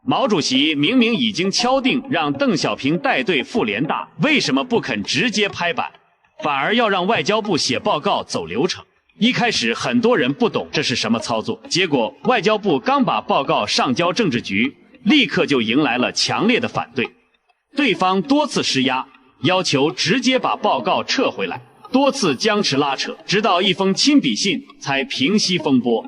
毛主席明明已經敲定讓鄧小平帶隊赴聯大，為什麼不肯直接拍板，反而要讓外交部寫報告走流程？一開始很多人不懂這是什麼操作，結果外交部剛把報告上交政治局，立刻就迎來了強烈的反对。对方多次施压，要求直接把報告撤回来，多次僵持拉扯，直到一封親筆信才平息風波。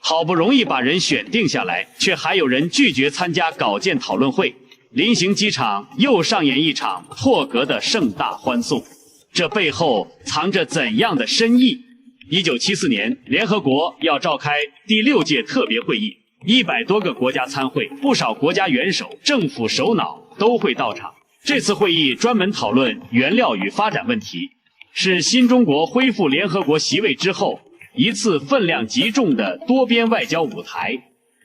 好不容易把人选定下來，卻還有人拒絕參加稿件討論會，臨行機場又上演一場破格的盛大歡送。這背後藏着怎樣的深意？1974年，聯合國要召開第6屆特別會議，100多個國家參會，不少國家元首、政府首腦都會到場。這次會議專門討論原料與發展問題，是新中國恢復聯合國席位之後一次分量極重的多邊外交舞台。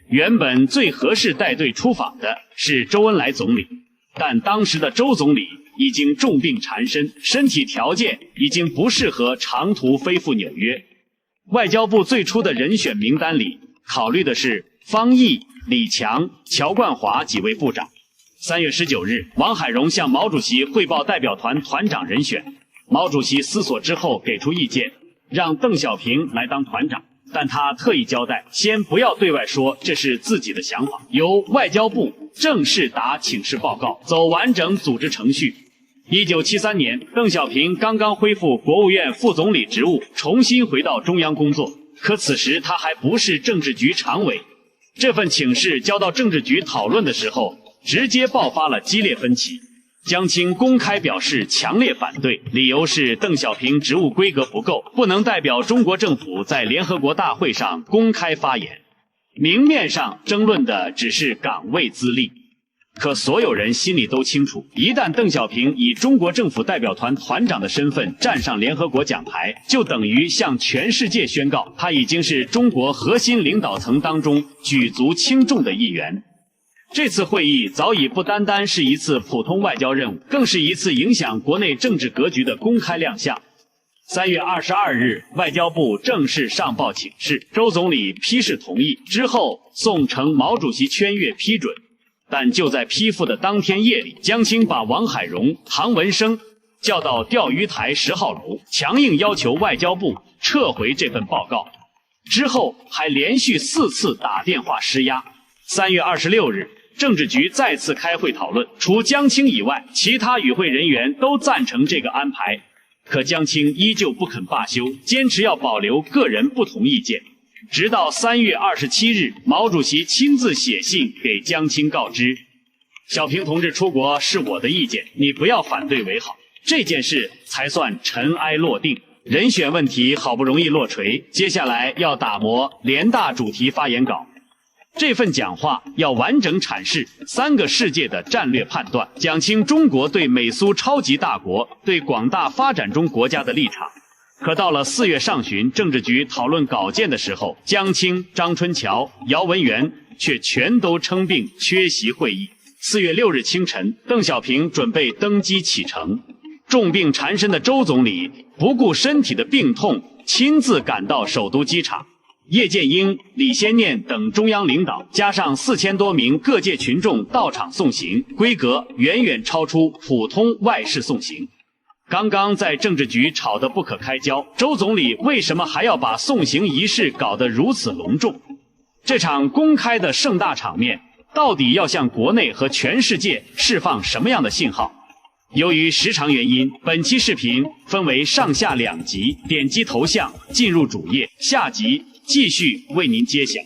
原本最合適帶隊出訪的是周恩來總理，但當時的周总理已經重病纏身，身體條件已經不適合長途飛赴紐約。外交部最初的人選名單裡考慮的是方毅、李強、喬冠華幾位部長。3月19日，王海榮向毛主席匯報代表團團長人選，毛主席思索之後給出意見，讓鄧小平來當團長，但他特意交代，先不要對外說這是自己的想法，由外交部正式答请示報告，走完整組織程序。1973年，鄧小平剛剛恢復國務院副總理職務，重新回到中央工作，可此時他還不是政治局常委。這份請示交到政治局討論的時候，直接爆發了激烈分歧。江青公開表示強烈反對，理由是鄧小平職務規格不夠，不能代表中國政府在聯合國大會上公開發言。明面上爭論的只是崗位資歷，可所有人心裡都清楚，一旦鄧小平以中國政府代表團團長的身份站上聯合国講台，就等於向全世界宣告他已經是中國核心領導層當中舉足輕重的一員。這次會議早已不單單是一次普通外交任務，更是一次影響國內政治格局的公開亮相。3月22日，外交部正式上報請示，周總理批示同意，之後送呈毛主席圈阅批准。但就在批复的當天夜裡，江青把王海榮、唐文生叫到釣魚台10號樓，強硬要求外交部撤回這份報告。之後還連續4次打電話施壓。3月26日，政治局再次開會討論，除江青以外，其他與會人員都贊成這個安排。可江青依舊不肯罷休，堅持要保留個人不同意見。直到3月27日，毛主席親自寫信給江青告知，小平同志出國是我的意見，你不要反對為好。這件事才算塵埃落定，人選問題好不容易落錘，接下來要打磨聯大主題發言稿。這份講話要完整闡釋3個世界的戰略判斷，講清中國對美蘇超級大國、對廣大發展中國家的立場。可到了4月上旬，政治局討論稿件的時候，江青、張春橋、姚文元卻全都稱病缺席會議。4月6日清晨，鄧小平準備登機啟程，重病纏身的周總理不顧身體的病痛，親自趕到首都機場。葉劍英、李先念等中央領導，加上4000多名各界群眾到場送行，規格遠遠超出普通外事送行。剛剛在政治局吵得不可開交，周總理為什麼還要把送行儀式搞得如此隆重？這場公開的盛大場面，到底要向國內和全世界釋放什麼樣的信號？由於時長原因，本期視頻分為上下2集，點擊頭像進入主頁，下集繼續為您揭曉。